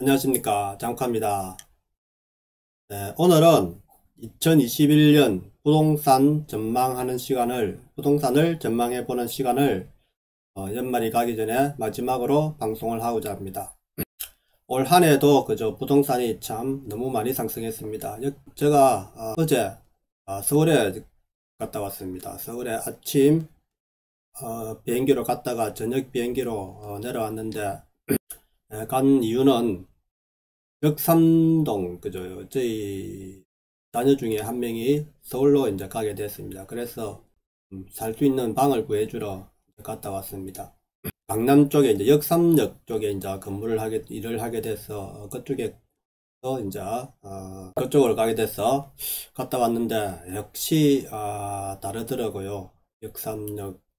안녕하십니까, 장카입니다. 네, 오늘은 2021년 부동산을 전망해보는 시간을 연말이 가기 전에 마지막으로 방송을 하고자 합니다. 올 한 해도 그저 부동산이 참 너무 많이 상승했습니다. 제가 어제 서울에 갔다 왔습니다. 서울에 아침 비행기로 갔다가 저녁 비행기로 내려왔는데, 간 이유는 역삼동, 그죠? 저희 자녀 중에 한 명이 서울로 이제 가게 됐습니다. 그래서 살 수 있는 방을 구해주러 갔다 왔습니다. 강남 쪽에 이제 역삼역 쪽에 이제 일을 하게 돼서 그쪽에서 이제 그쪽으로 가게 돼서 갔다 왔는데 역시 다르더라고요.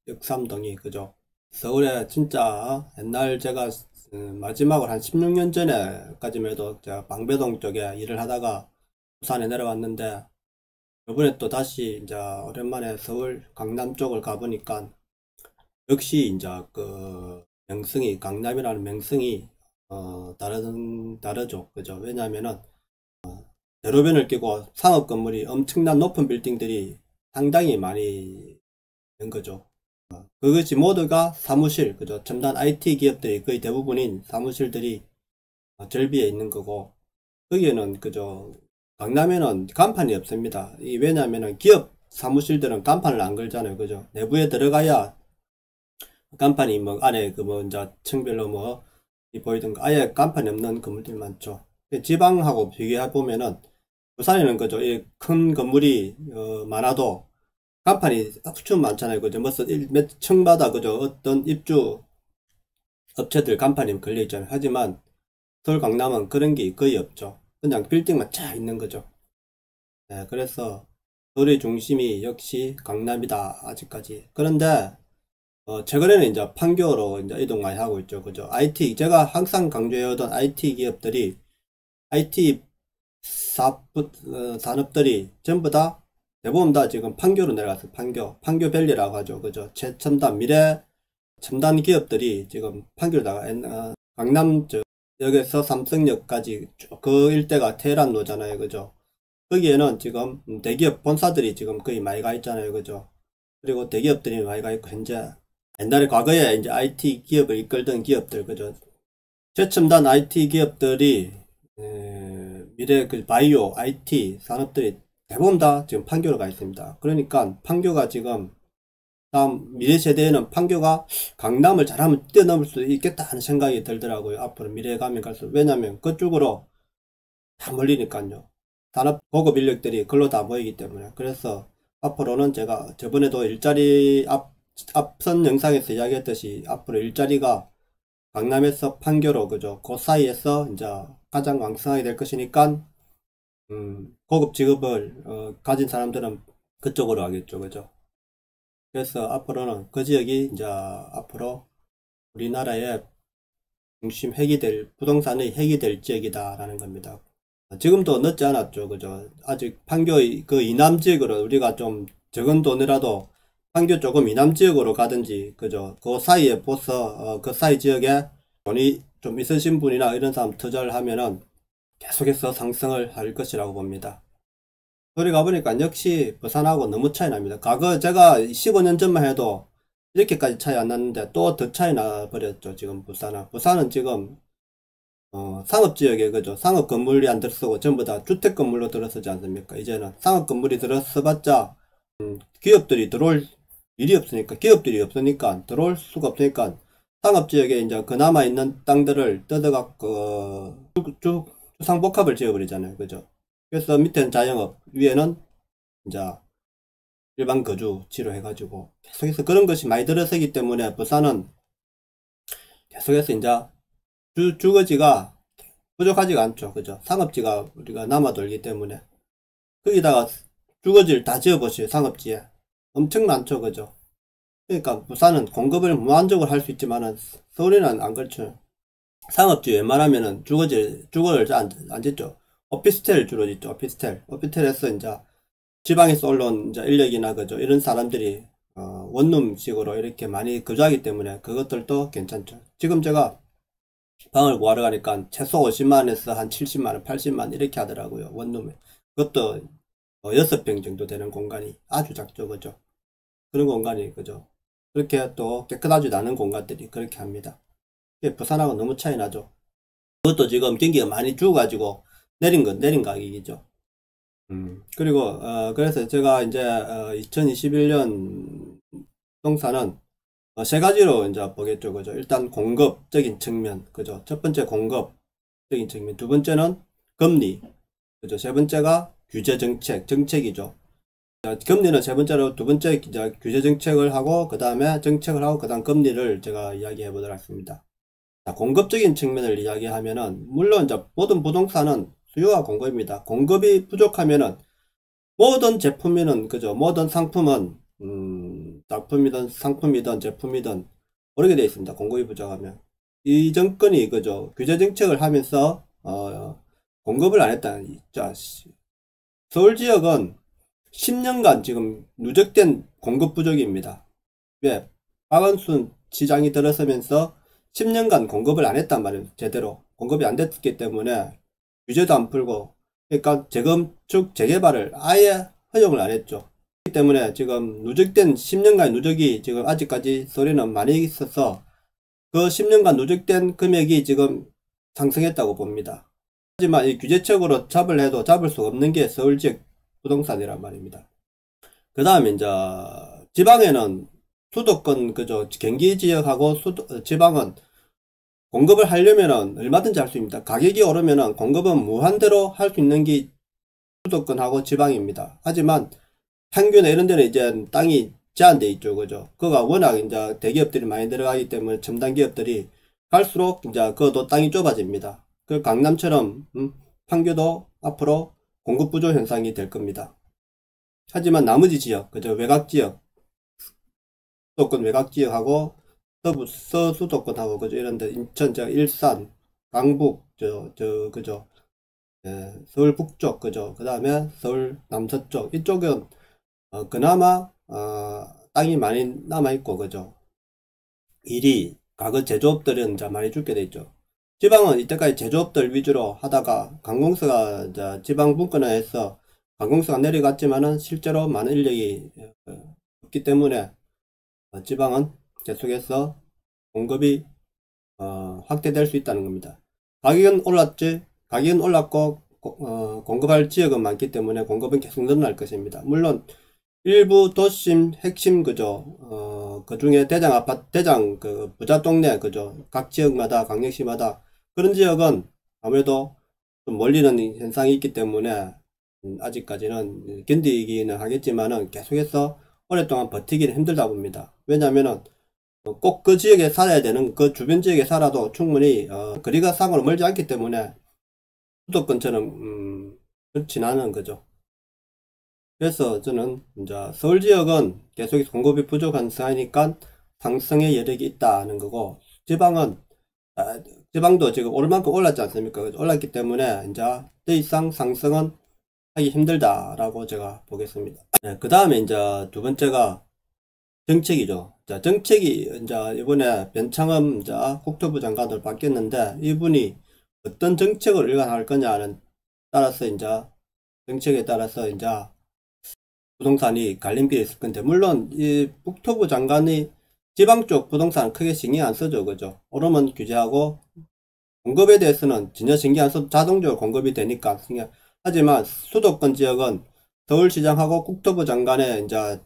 역삼동이, 그죠? 서울에 진짜 옛날 제가 마지막으로 한 16년 전에까지만 해도 제가 방배동 쪽에 일을 하다가 부산에 내려왔는데, 이번에 또 다시 이제 오랜만에 서울 강남 쪽을 가보니까 역시 이제 그 명성이, 강남이라는 명성이 다르죠. 그죠? 왜냐하면은 대로변을 끼고 상업 건물이 엄청난 높은 빌딩들이 상당히 많이 된 거죠. 그것이 모두가 사무실, 그죠? 첨단 IT 기업들이 거의 대부분인 사무실들이 절비에 있는 거고, 거기에는 그죠, 강남에는 간판이 없습니다. 왜냐하면은 기업 사무실들은 간판을 안 걸잖아요. 그죠? 내부에 들어가야 간판이 뭐 안에 그 뭐 이제 층별로 뭐 보이던 거, 아예 간판이 없는 건물들이 많죠. 지방하고 비교해 보면은 부산에는 그죠, 이 큰 건물이 많아도 간판이 엄청 많잖아요. 그죠? 몇 층마다 그죠, 어떤 입주 업체들 간판이 걸려 있잖아요. 하지만 서울 강남은 그런 게 거의 없죠. 그냥 빌딩만 쫙 있는 거죠. 네, 그래서 서울의 중심이 역시 강남이다, 아직까지. 그런데 최근에는 이제 판교로 이제 이동 많이 하고 있죠. 그죠? 제가 항상 강조해오던 IT 기업들이, IT 산업들이 전부 다, 대부분 다 지금 판교로 내려갔어요. 판교밸리라고 하죠. 그죠? 첨단 기업들이 지금 판교로 강남 여기서 삼성역까지 그 일대가 테헤란로잖아요. 그죠? 거기에는 지금 대기업 본사들이 지금 거의 많이 가 있잖아요. 그죠? 그리고 대기업들이 많이 가 있고, 현재 옛날에 과거에 이제 IT 기업을 이끌던 기업들, 그죠? 최첨단 IT 기업들이 미래 그 바이오 IT 산업들이 대부분 다 지금 판교로 가 있습니다. 그러니까 판교가 지금, 다음 미래 세대에는 판교가 강남을 잘하면 뛰어넘을 수 있겠다 하는 생각이 들더라고요. 앞으로 미래에 가면 갈수록. 왜냐면 그쪽으로 다 몰리니까요. 산업 고급 인력들이 글로 다 모이기 때문에. 그래서 앞으로는 제가 저번에도 앞선 영상에서 이야기했듯이 앞으로 일자리가 강남에서 판교로, 그죠? 그 사이에서 이제 가장 왕성하게 될 것이니까 고급 직업을 가진 사람들은 그쪽으로 가겠죠. 그죠? 그래서 앞으로는 그 지역이 이제 앞으로 우리나라의 부동산의 핵이 될 지역이다라는 겁니다. 지금도 늦지 않았죠. 그죠? 아직 판교 그 이남 지역으로 우리가 좀 적은 돈이라도 판교 조금 이남 지역으로 가든지, 그죠? 그 사이에 그 사이 지역에 돈이 좀 있으신 분이나 이런 사람 투자를 하면은 계속해서 상승을 할 것이라고 봅니다. 그리 가보니까 역시 부산하고 너무 차이 납니다. 과거 제가 15년 전만 해도 이렇게까지 차이 안 났는데 또 더 차이 나 버렸죠. 지금 부산은 지금 상업지역에, 그죠? 상업 건물이 안 들어서고 전부 다 주택 건물로 들어서지 않습니까? 이제는 상업 건물이 들어서봤자 기업들이 들어올 일이 없으니까, 기업들이 없으니까 들어올 수가 없으니까 상업지역에 이제 그나마 있는 땅들을 뜯어갖고 주상복합을 지어버리잖아요. 그죠? 그래서 밑에는 자영업, 위에는 이제 일반 거주지로 해가지고 계속해서 그런 것이 많이 들어서기 때문에 부산은 계속해서 이제 주거지가 부족하지가 않죠. 그죠? 상업지가 우리가 남아 돌기 때문에. 거기다가 주거지를 다 지어보세요. 상업지에 엄청 많죠. 그죠? 그러니까 부산은 공급을 무한적으로 할 수 있지만은 서울에는 안 그렇죠. 상업지 웬만하면은 주거를 안 짓죠. 오피스텔 주로 짓죠. 오피스텔에서 이제 지방에서 올라온 이제 인력이나, 그죠? 이런 사람들이 원룸식으로 이렇게 많이 거주하기 때문에 그것들도 괜찮죠. 지금 제가 방을 구하러 가니까 최소 50만원에서 한 70만원, 80만원 이렇게 하더라고요. 원룸에. 그것도 6평 정도 되는 공간이 아주 작죠. 그죠? 그런 공간이, 그죠? 그렇게 또 깨끗하지도 않은 공간들이 그렇게 합니다. 부산하고 너무 차이 나죠. 그것도 지금 경기가 많이 죽어가지고 내린 가격이죠. 그리고, 그래서 제가 이제, 2021년 부동산은 세 가지로 이제 보겠죠. 그죠? 일단 공급적인 측면. 그죠? 첫 번째 공급적인 측면. 두 번째는 금리. 그죠? 세 번째가 규제 정책이죠. 금리는 세 번째로, 두 번째 이제 규제 정책을 하고, 그 다음에 정책을 하고, 그 다음 금리를 제가 이야기해 보도록 하겠습니다. 자, 공급적인 측면을 이야기하면은, 물론 이제 모든 부동산은 수요와 공급입니다. 공급이 부족하면은, 모든 제품이든, 그죠? 모든 상품은, 작품이든 상품이든 제품이든 오르게 되어 있습니다. 공급이 부족하면. 이 정권이, 그죠? 규제 정책을 하면서, 공급을 안 했다는, 자, 서울 지역은 10년간 지금 누적된 공급 부족입니다. 왜? 박원순 시장이 들어서면서 10년간 공급을 안 했단 말이에요. 제대로. 공급이 안 됐기 때문에 규제도 안 풀고, 그러니까 재건축, 재개발을 아예 허용을 안 했죠. 그렇기 때문에 지금 누적된 10년간 누적이 지금 아직까지 소리는 많이 있어서 그 10년간 누적된 금액이 지금 상승했다고 봅니다. 하지만 이 규제책으로 잡을 해도 잡을 수 없는 게 서울 지역 부동산이란 말입니다. 그 다음에 이제 지방에는 수도권, 그죠? 경기 지역하고 지방은 공급을 하려면은 얼마든지 할 수 있습니다. 가격이 오르면은 공급은 무한대로 할 수 있는 게 수도권하고 지방입니다. 하지만 평균에 이런 데는 이제 땅이 제한돼 있죠. 그죠? 그가 워낙 이제 대기업들이 많이 들어가기 때문에 첨단 기업들이 갈수록 이제 그것도 땅이 좁아집니다. 그 강남처럼 판교도 앞으로 공급 부족 현상이 될 겁니다. 하지만 나머지 지역, 그죠? 외곽 지역, 수도권 외곽 지역하고 서수도권하고 그죠? 이런데 인천, 일산, 강북, 그죠? 예, 서울 북쪽, 그죠? 그 다음에 서울 남서쪽 이쪽은 그나마 땅이 많이 남아있고, 그죠? 과거 제조업들은 이제 많이 죽게 돼 있죠. 지방은 이때까지 제조업들 위주로 하다가 관공서가 이제 지방 분권화해서 관공서가 내려갔지만은 실제로 많은 인력이 없기 때문에 지방은 계속해서 공급이 확대될 수 있다는 겁니다. 가격은 올랐고 공급할 지역은 많기 때문에 공급은 계속 늘어날 것입니다. 물론 일부 도심 핵심, 그죠? 그 중에 대장 아파트, 그 부자 동네, 그죠? 각 지역마다, 강력시마다 그런 지역은 아무래도 좀 몰리는 현상이 있기 때문에 아직까지는 견디기는 하겠지만은 계속해서 오랫동안 버티기는 힘들다 봅니다. 왜냐면은 꼭 그 지역에 살아야 되는, 그 주변 지역에 살아도 충분히 거리가 상으로 멀지 않기 때문에 수도권처럼 그렇진 않은 거죠. 그래서 저는 이제 서울 지역은 계속 공급이 부족한 상황이니까 상승의 여력이 있다는 거고, 지방도 지금 오를 만큼 올랐지 않습니까? 올랐기 때문에 이제 더 이상 상승은 하기 힘들다라고 제가 보겠습니다. 네, 그 다음에 이제 두 번째가 정책이죠. 자, 정책이 이제 이번에 변창흠 이제 국토부 장관으로 바뀌었는데, 이분이 어떤 정책을 일관할 거냐는 따라서 이제 정책에 따라서 이제 부동산이 갈림길에 있을 건데, 물론 이 국토부 장관이 지방 쪽 부동산 크게 신경 안 쓰죠. 그죠? 오르면 규제하고 공급에 대해서는 전혀 신경 안 써도 자동적으로 공급이 되니까 하지만 수도권 지역은 서울시장하고 국토부 장관에 이제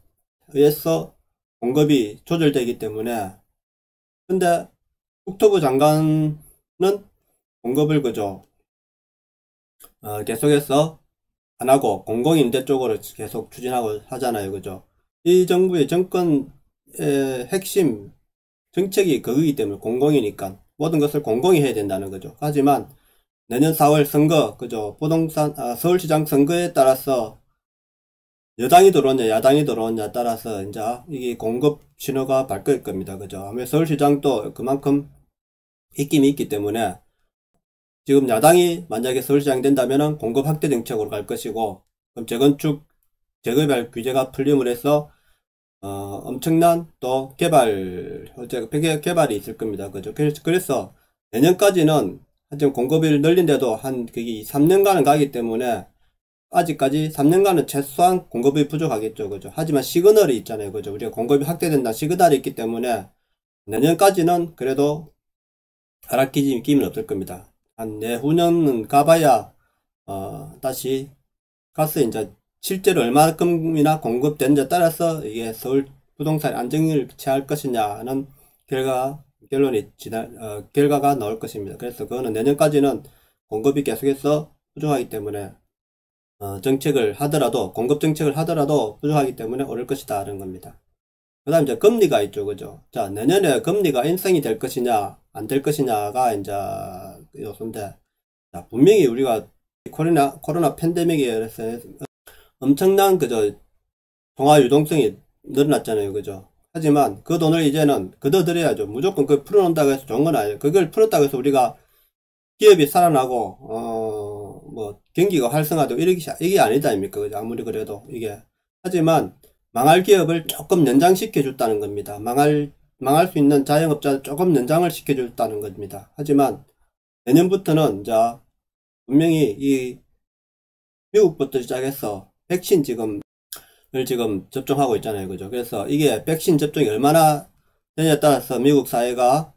의해서 공급이 조절되기 때문에, 근데 국토부 장관은 공급을, 그죠? 계속해서 안 하고 공공임대 쪽으로 계속 추진하고 하잖아요. 그죠? 이 정부의 정권의 핵심 정책이 그거기 때문에, 공공이니까 모든 것을 공공이 해야 된다는 거죠. 하지만 내년 4월 선거, 그죠? 서울시장 선거에 따라서 여당이 들어오냐 야당이 들어오냐 따라서 이제 이게 공급 신호가 바뀔 겁니다. 그죠? 아무래도 서울시장도 그만큼 입김이 있기 때문에, 지금 야당이 만약에 서울시장이 된다면 공급 확대 정책으로 갈 것이고, 그럼 재건축, 재개발 규제가 풀림을 해서 엄청난 또 개발이 있을 겁니다. 그죠? 그래서 내년까지는 하여튼 공급을 늘린데도 한 그게 3년간은 가기 때문에 아직까지 3년간은 최소한 공급이 부족하겠죠. 그죠? 하지만 시그널이 있잖아요. 그죠? 우리가 공급이 확대된다 시그널이 있기 때문에 내년까지는 그래도 하락기지 기미는 없을 겁니다. 한 내후년은 가봐야 다시 가스 이제 실제로 얼마큼이나 공급되는지에 따라서 이게 서울 부동산 안정을 취할 것이냐는 결과가 나올 것입니다. 그래서 그거는 내년까지는 공급이 계속해서 부족하기 때문에 정책을 하더라도 공급 정책을 하더라도 부족하기 때문에 오를 것이다 하는 겁니다. 그 다음 이제 금리가 있죠. 그죠? 자, 내년에 금리가 인상이 될 것이냐 안 될 것이냐가 이제 요소인데, 자, 분명히 우리가 코로나 팬데믹에 의해서 엄청난 그저 통화 유동성이 늘어났잖아요. 그죠? 하지만 그 돈을 이제는 걷어들여야죠. 무조건 그걸 풀어놓는다고 해서 좋은 건 아니에요. 그걸 풀었다고 해서 우리가 기업이 살아나고 뭐 경기가 활성화되고 이게 아니다 아닙니까? 그죠? 아무리 그래도 이게. 하지만 망할 기업을 조금 연장시켜 줬다는 겁니다. 망할 수 있는 자영업자를 조금 연장을 시켜 줬다는 겁니다. 하지만 내년부터는 자 분명히 이 미국부터 시작해서 백신 지금 접종하고 있잖아요. 그죠? 그래서 이게 백신 접종이 얼마나 되냐에 따라서 미국 사회가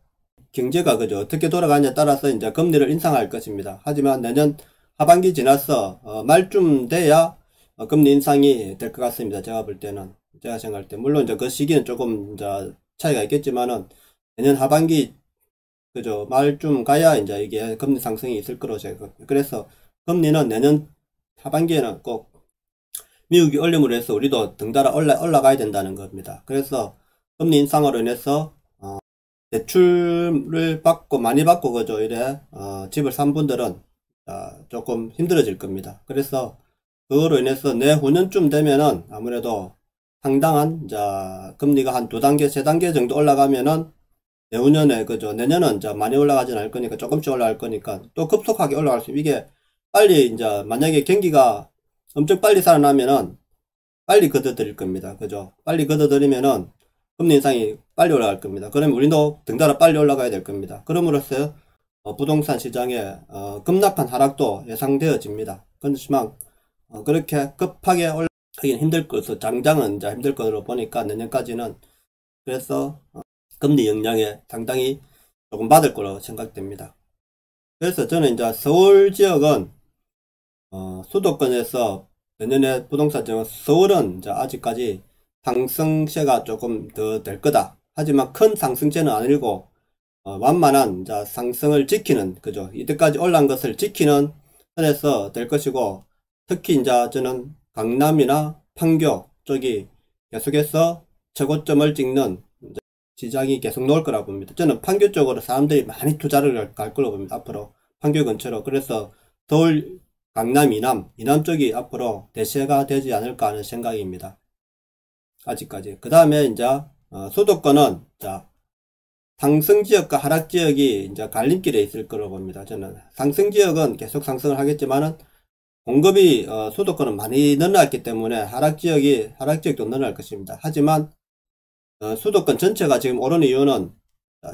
경제가 그죠? 어떻게 돌아가냐에 따라서 이제 금리를 인상할 것입니다. 하지만 내년 하반기 지나서 말쯤 돼야 금리 인상이 될 것 같습니다. 제가 볼 때는, 제가 생각할 때, 물론 이제 그 시기는 조금 이제 차이가 있겠지만은 내년 하반기 그죠? 말쯤 가야 이제 이게 금리 상승이 있을 거로 제가. 그래서 금리는 내년 하반기에는 꼭 미국이 올림으로 해서 우리도 덩달아 올라가야 된다는 겁니다. 그래서 금리 인상으로 인해서 대출을 받고 많이 받고 그죠? 이래 집을 산 분들은 조금 힘들어질 겁니다. 그래서 그거로 인해서 내후년쯤 되면은 아무래도 상당한 금리가 한 2단계 3단계 정도 올라가면은 내후년에 그죠? 내년은 많이 올라가진 않을 거니까 조금씩 올라갈 거니까 또 급속하게 올라갈 수, 이게 빨리 이제 만약에 경기가 엄청 빨리 살아나면은 빨리 걷어들일 겁니다. 그죠? 빨리 걷어들이면은 금리 인상이 빨리 올라갈 겁니다. 그러면 우리도 등달아 빨리 올라가야 될 겁니다. 그럼으로써 부동산 시장에 급락한 하락도 예상되어집니다. 그렇지만 그렇게 급하게 올라가기는 힘들 것으로, 당장은 이제 힘들 것으로 보니까 내년까지는. 그래서 금리 영향에 상당히 조금 받을 거라고 생각됩니다. 그래서 저는 이제 서울 지역은 수도권에서 내년에 부동산 지역은 서울은 이제 아직까지 상승세가 조금 더 될 거다. 하지만 큰 상승세는 아니고 완만한 상승을 지키는, 그죠? 이때까지 올라간 것을 지키는 선에서 될 것이고, 특히 이제 저는 강남이나 판교 쪽이 계속해서 최고점을 찍는 시장이 계속 나올 거라고 봅니다. 저는 판교 쪽으로 사람들이 많이 투자를 갈 거라고 봅니다. 앞으로 판교 근처로. 그래서 서울, 강남, 이남 쪽이 앞으로 대세가 되지 않을까 하는 생각입니다. 아직까지. 그 다음에 이제 수도권은 상승지역과 하락지역이 이제 갈림길에 있을 거라고 봅니다. 저는 상승지역은 계속 상승을 하겠지만은 공급이 수도권은 많이 늘어났기 때문에 하락지역도 늘어날 것입니다. 하지만 수도권 전체가 지금 오르는 이유는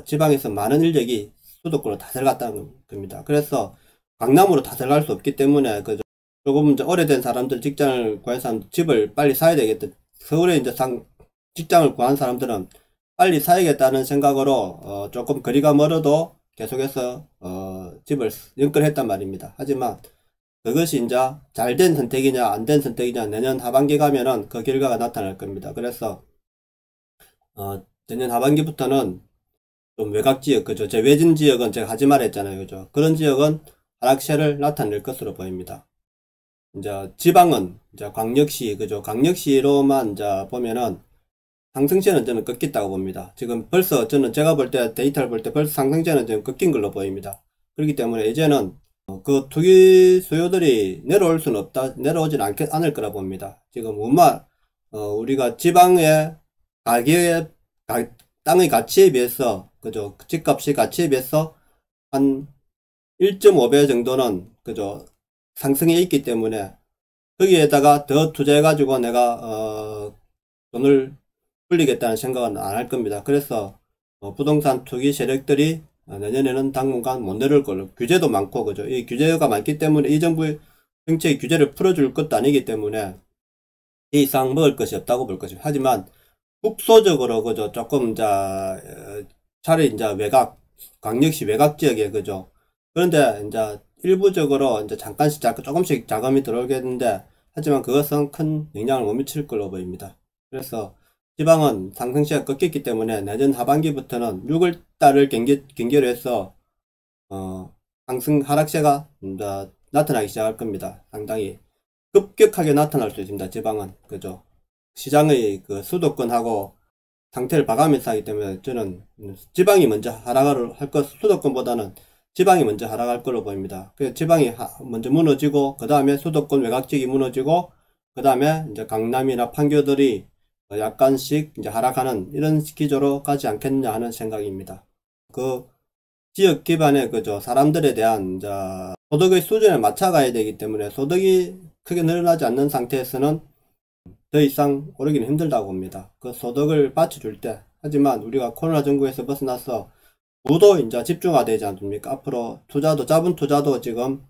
지방에서 많은 인력이 수도권으로 다 들어갔다는 겁니다. 그래서 강남으로 다 들어갈 수 없기 때문에 그죠? 조금 이제 오래된 사람들, 직장을 구한 사람, 집을 빨리 사야 되겠다. 서울에 이제 직장을 구한 사람들은 빨리 사야겠다는 생각으로 조금 거리가 멀어도 계속해서 집을 연끌했단 말입니다. 하지만 그것이 이제 잘된 선택이냐 안 된 선택이냐 내년 하반기 가면은 그 결과가 나타날 겁니다. 그래서 내년 하반기부터는 좀 외곽지역, 그죠? 제 외진 지역은 제가 하지 말했잖아요. 그죠? 그런 지역은 하락세를 나타낼 것으로 보입니다. 이제 지방은 이제 광역시, 그죠? 광역시로만 이제 보면은 상승세는 저는 꺾였다고 봅니다. 지금 벌써 제가 볼 때, 데이터를 볼 때 벌써 상승세는 지금 꺾인 걸로 보입니다. 그렇기 때문에 이제는 그 투기 수요들이 내려올 수는 없다, 내려오진 않을 거라 봅니다. 지금 우리가 지방의 땅의 가치에 비해서, 그죠? 집값의 가치에 비해서 한 1.5배 정도는, 그죠? 상승해 있기 때문에 거기에다가 더 투자해가지고 내가, 돈을 불리겠다는 생각은 안 할 겁니다. 그래서 부동산 투기 세력들이 내년에는 당분간 못 내려올 걸로. 규제도 많고, 그죠? 이 규제가 많기 때문에 이 정부의 정책의 규제를 풀어줄 것도 아니기 때문에 이 이상 먹을 것이 없다고 볼 것입니다. 하지만 국소적으로, 그죠? 조금, 차라리 이제 광역시 외곽 지역에, 그죠? 그런데 이제 일부적으로 이제 조금씩 자금이 들어오겠는데, 하지만 그것은 큰 영향을 못 미칠 걸로 보입니다. 그래서 지방은 상승세가 꺾였기 때문에 내년 하반기부터는 6월달을 경계로 해서 하락세가 이제 나타나기 시작할 겁니다. 상당히 급격하게 나타날 수 있습니다. 지방은, 그죠? 시장의 그 수도권하고 상태를 봐가면서 하기 때문에 저는 지방이 먼저 하락을 할 것, 수도권보다는 지방이 먼저 하락할 걸로 보입니다. 그래서 지방이 먼저 무너지고, 그 다음에 수도권 외곽지역이 무너지고, 그 다음에 이제 강남이나 판교들이 약간씩 이제 하락하는 이런 기조로 가지 않겠느냐 하는 생각입니다. 그 지역 기반의 그죠 사람들에 대한 이제 소득의 수준에 맞춰가야 되기 때문에 소득이 크게 늘어나지 않는 상태에서는 더 이상 오르기는 힘들다고 봅니다. 그 소득을 받쳐줄 때. 하지만 우리가 코로나 전국에서 벗어나서 부도 이제 집중화 되지 않습니까? 앞으로 작은 투자도 지금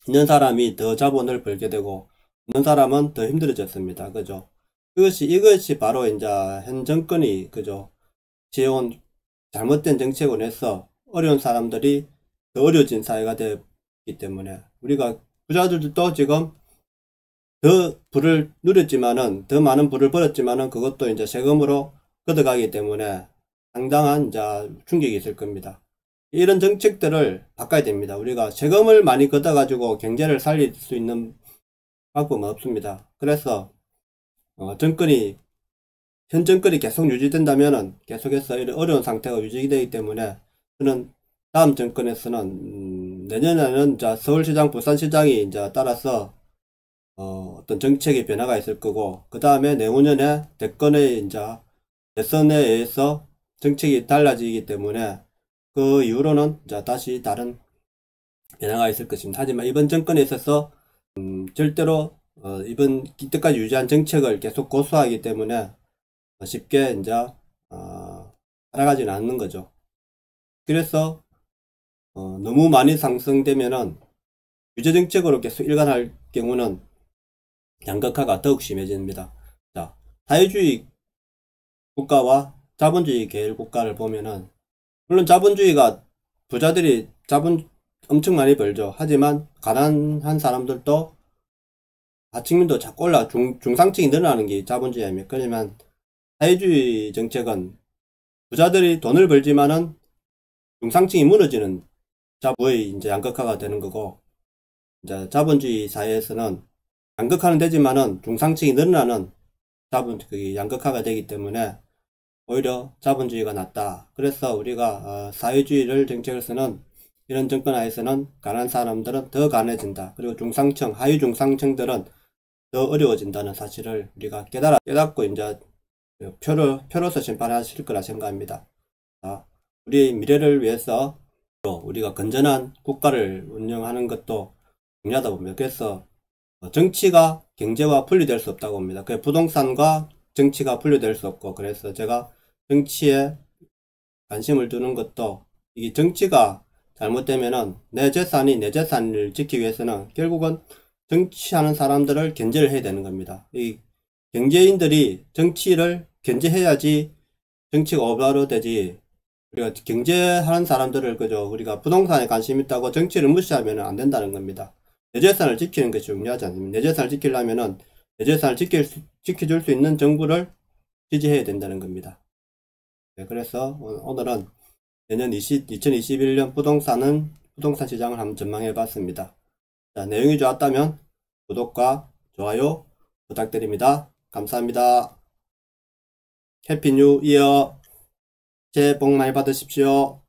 있는 사람이 더 자본을 벌게 되고 없는 사람은 더 힘들어졌습니다. 그죠? 이것이 바로 이제 현 정권이 그죠? 지어온 잘못된 정책으로 해서 어려운 사람들이 더 어려워진 사회가 되기 때문에 우리가 부자들도 지금 더 부를 누렸지만은 더 많은 부를 벌었지만은 그것도 이제 세금으로 걷어가기 때문에 상당한 이제 충격이 있을 겁니다. 이런 정책들을 바꿔야 됩니다. 우리가 세금을 많이 걷어가지고 경제를 살릴 수 있는 방법은 없습니다. 그래서 현 정권이 계속 유지된다면은 계속해서 이런 어려운 상태가 유지되기 때문에 저는 다음 정권에서는 내년에는 이제 서울시장, 부산시장이 이제 따라서 어떤 정책의 변화가 있을 거고, 그 다음에 내후년에 대선에 의해서 정책이 달라지기 때문에 그 이후로는 이제 다시 다른 변화가 있을 것입니다. 하지만 이번 정권에 있어서 절대로 이때까지 유지한 정책을 계속 고수하기 때문에 쉽게 이제 살아가지는 않는 거죠. 그래서 너무 많이 상승되면은 규제 정책으로 계속 일관할 경우는 양극화가 더욱 심해집니다. 자, 사회주의 국가와 자본주의 계열 국가를 보면은 물론 자본주의가 부자들이 자본 엄청 많이 벌죠. 하지만 가난한 사람들도 하층민도 자꾸 중상층이 늘어나는 게 자본주의 아닙니까? 그러면 사회주의 정책은 부자들이 돈을 벌지만은 중상층이 무너지는 자부의 이제 양극화가 되는 거고, 이제 자본주의 사회에서는 양극화는 되지만은 중상층이 늘어나는 그 양극화가 되기 때문에 오히려 자본주의가 낫다. 그래서 우리가 사회주의를 정책에서는 이런 정권 하에서는 가난한 사람들은 더 가난해진다. 그리고 중상층, 하위 중상층들은 더 어려워진다는 사실을 우리가 깨닫고 이제 표로서 심판하실 거라 생각합니다. 우리의 미래를 위해서 우리가 건전한 국가를 운영하는 것도 중요하다 봅니다. 그래서 정치가 경제와 분리될 수 없다고 봅니다. 그 부동산과 정치가 분리될 수 없고, 그래서 제가 정치에 관심을 두는 것도, 이 정치가 잘못되면은 내 재산을 지키기 위해서는 결국은 정치하는 사람들을 견제를 해야 되는 겁니다. 이 경제인들이 정치를 견제해야지 정치가 오바로 되지, 우리가 경제하는 사람들을 그저 우리가 부동산에 관심 있다고 정치를 무시하면 안 된다는 겁니다. 내 재산을 지키는 것이 중요하지 않습니다. 내 재산을 지키려면은 내 재산을 지켜줄 수 있는 정부를 지지해야 된다는 겁니다. 네, 그래서 오늘은 내년 2021년 부동산 시장을 한번 전망해 봤습니다. 자, 내용이 좋았다면 구독과 좋아요 부탁드립니다. 감사합니다. 해피 뉴 이어. 새해 복 많이 받으십시오.